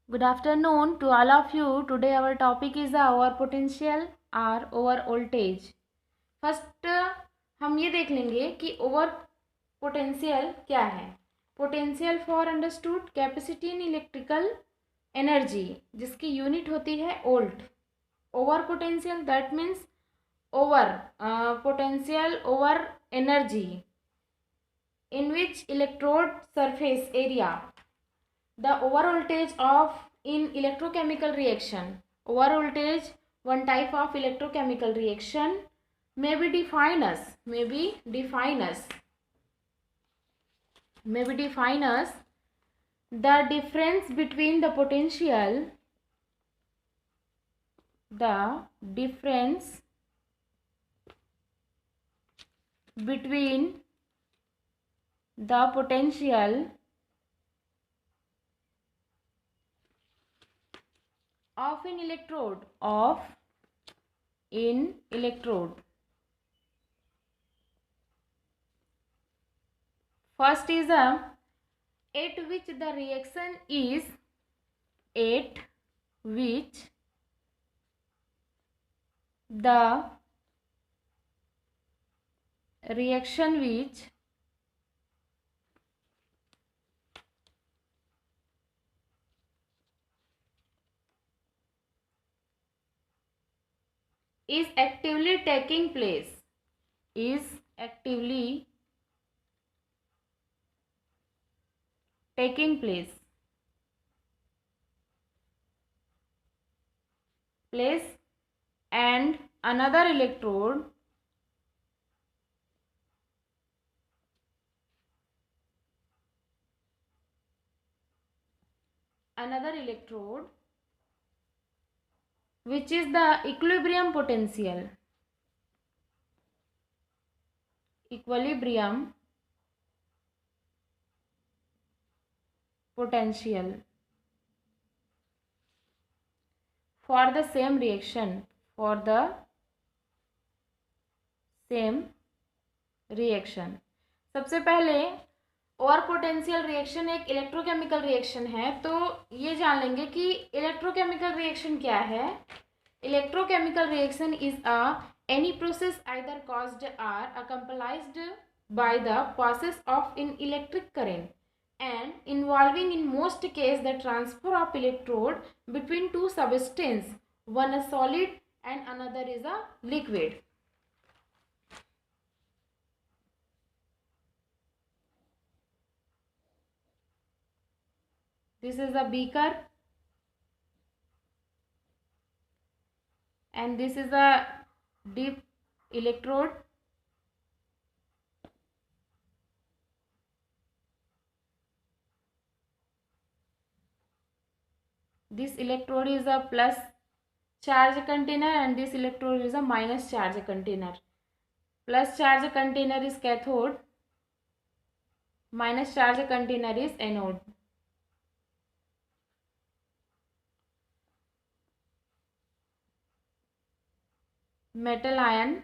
Good afternoon to all of you. Today our topic is the over potential or over voltage. First हम ये देख लेंगे कि over potential क्या है. Potential for understood capacity in electrical energy, जिसकी unit होती है volt. Over potential that means over potential over energy in which electrode surface area. The over voltage of in electrochemical reaction. Over voltage, one type of electrochemical reaction, may be defined as the difference between the potential of an electrode. First is at which the reaction which is actively taking place. And another electrode which is the equilibrium potential. For the same reaction. सबसे पहले over potential reaction एक electrochemical reaction है, तो ये जान लेंगे कि electrochemical reaction क्या है. Electrochemical reaction is any process either caused or accompanied by the process of an electric current and involving in most cases the transfer of electrode between two substances, one a solid and another is a liquid. This is a beaker and this is a deep electrode. This electrode is a plus charge container and this electrode is a minus charge container. Plus charge container is cathode, minus charge container is anode. Metal ion,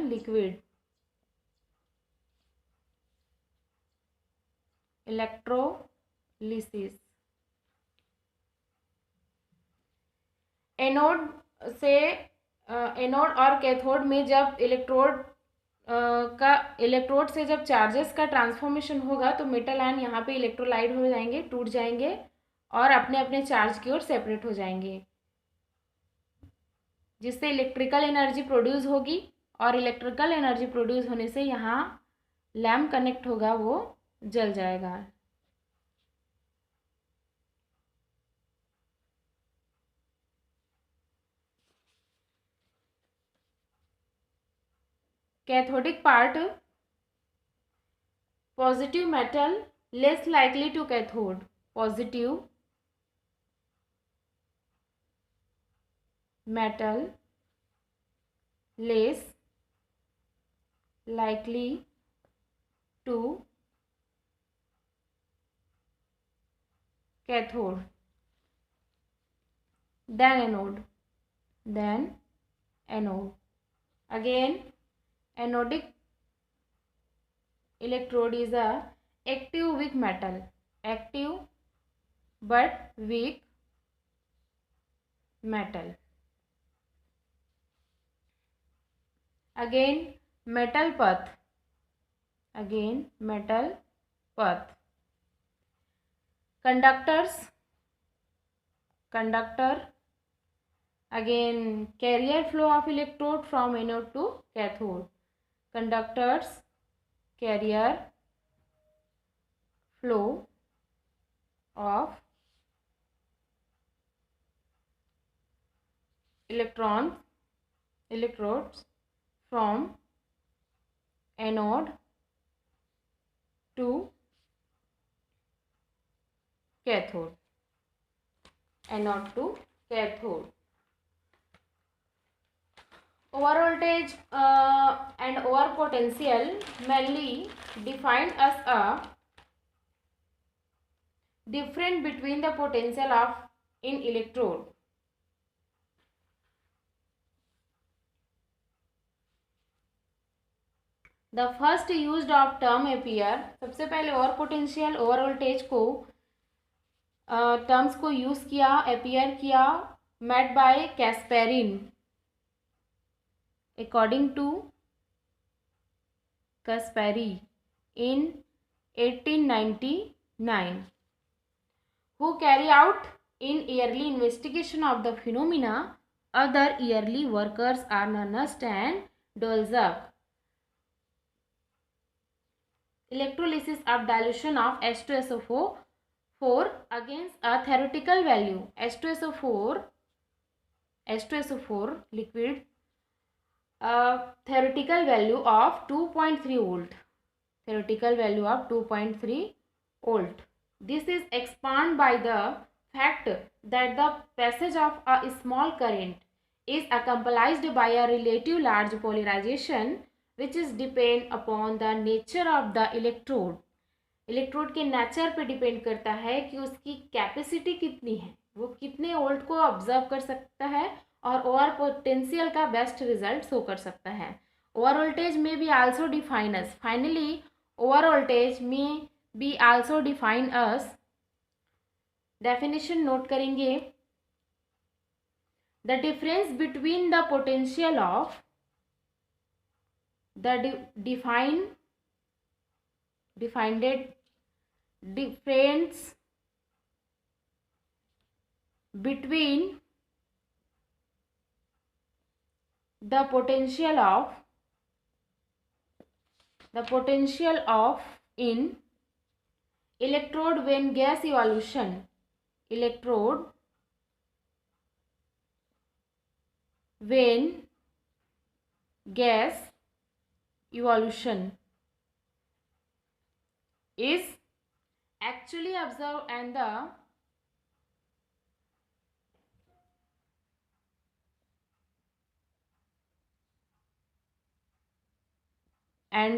liquid. Electrolysis. Anode और cathode में जब electrode से जब charges का transformation होगा तो metal ion यहाँ पे इलेक्ट्रोलाइट हो जाएंगे, टूट जाएंगे और अपने अपने चार्ज की ओर सेपरेट हो जाएंगे, जिससे इलेक्ट्रिकल एनर्जी प्रोड्यूस होगी और इलेक्ट्रिकल एनर्जी प्रोड्यूस होने से यहाँ लैम्प कनेक्ट होगा, वो जल जाएगा. Cathodic part, positive metal less likely to cathode. Positive metal less likely to cathode than anode. Again anodic electrode is a active weak metal, active but weak metal. Again metal path, again metal path. Conductors, conductor, again carrier flow of electrode from anode to cathode. Conductors, carrier flow of electrodes from anode to cathode, anode to cathode. Over voltage and over potential mainly defined as a difference between the potential of in electrode. The first used of term appear, सबसे पहले over potential over voltage को terms को use किया, appear किया, made by Kaspari in according to Kaspari in 1899, who carry out in yearly investigation of the phenomena. Other yearly workers are Nernst and Dolzak. Electrolysis of dilution of H2SO4 against a theoretical value. H2SO4 liquid, theoretical value of 2.3 volt. Theoretical value of 2.3 volt. This is explained by the fact that the passage of a small current is accompanied by a relative large polarization, which is depend upon the nature of the electrode. Electrode के nature पे depend करता है कि उसकी capacity कितनी है, वो कितने वोल्ट को ऑब्जर्व कर सकता है और ओवर पोटेंशियल का बेस्ट रिजल्ट शो कर सकता है. ओवर वोल्टेज में भी आल्सो डिफाइन अस, फाइनली ओवर वोल्टेज में भी आल्सो डिफाइन अस. डेफिनेशन नोट करेंगे. The difference between the potential of the defined difference between the potential of in electrode when gas evolution, electrode when gas evolution is actually observed and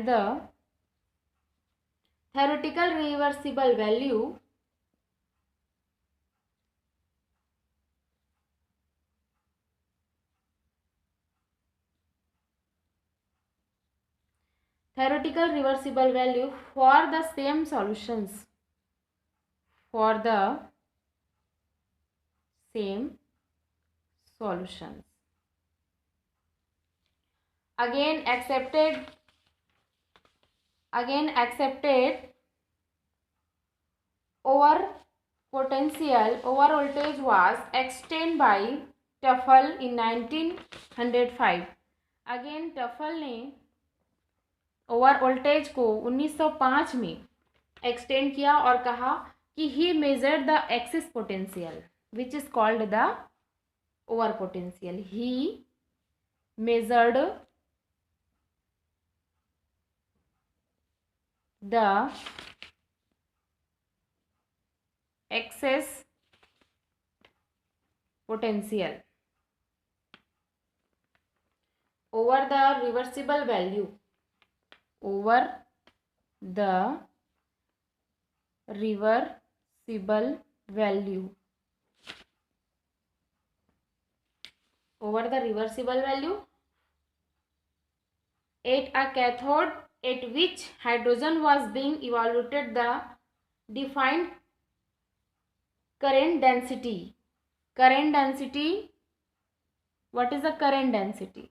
the theoretical reversible value for the same solutions, again accepted over voltage was extended by Tafel in 1905. Again Tafel ने over voltage को 1905 में extend किया और कहा कि he measured the excess potential which is called the over potential. He measured the excess potential over the reversible value, over the reversible value, over the reversible value at a cathode at which hydrogen was being evaluated the defined current density. Current density, what is the current density?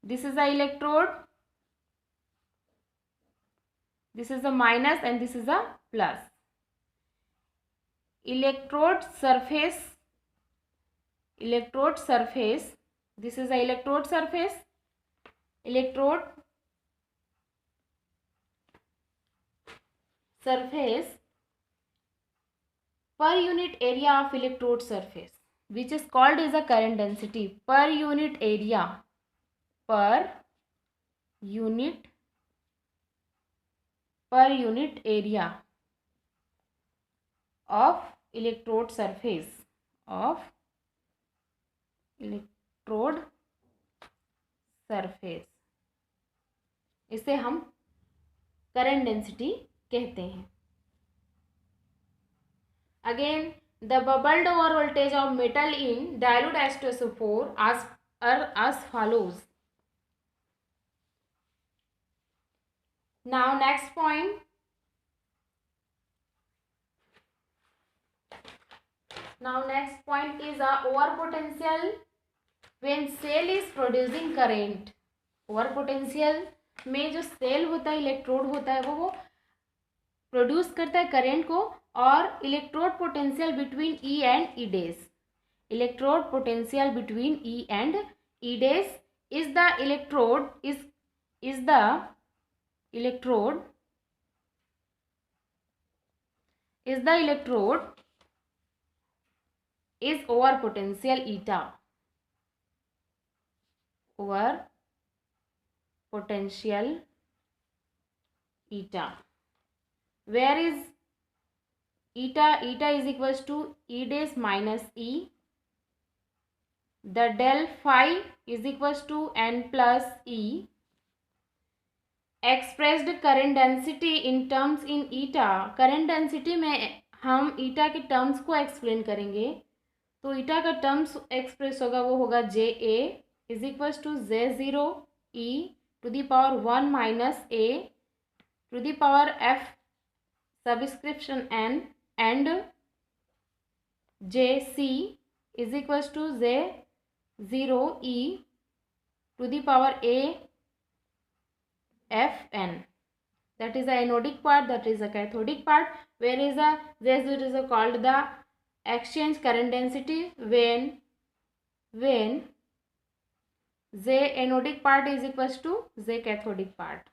This is the electrode, this is the minus and this is a plus. Electrode surface, this is the electrode surface, electrode surface per unit area of electrode surface, which is called as a current density. Per unit area, per unit area of electrode surface, of electrode surface, इसे हम current density कहते हैं. Again, the bubbled over voltage of metal in dilute H2SO4 are as follows. Now next point. Now next point is a over potential when cell is producing current. over potential में जो cell होता है, electrode होता है, वो produce करता है current को. और electrode potential between E and E days, electrode potential between E and E days is the electrode is over potential eta, over potential eta, where is eta is equals to E dash minus E. The del phi is equals to N plus E. Expressed current density in terms in eta. current density में हम eta के terms को explain करेंगे. तो eta का terms express होगा, वो होगा J A is equals to J zero E to the power 1 minus A to the power F subscription N and J C is equals to J zero E to the power A F N. That is the anodic part, that is the cathodic part. Where is the Z0 is called the exchange current density when Z anodic part is equals to Z cathodic part.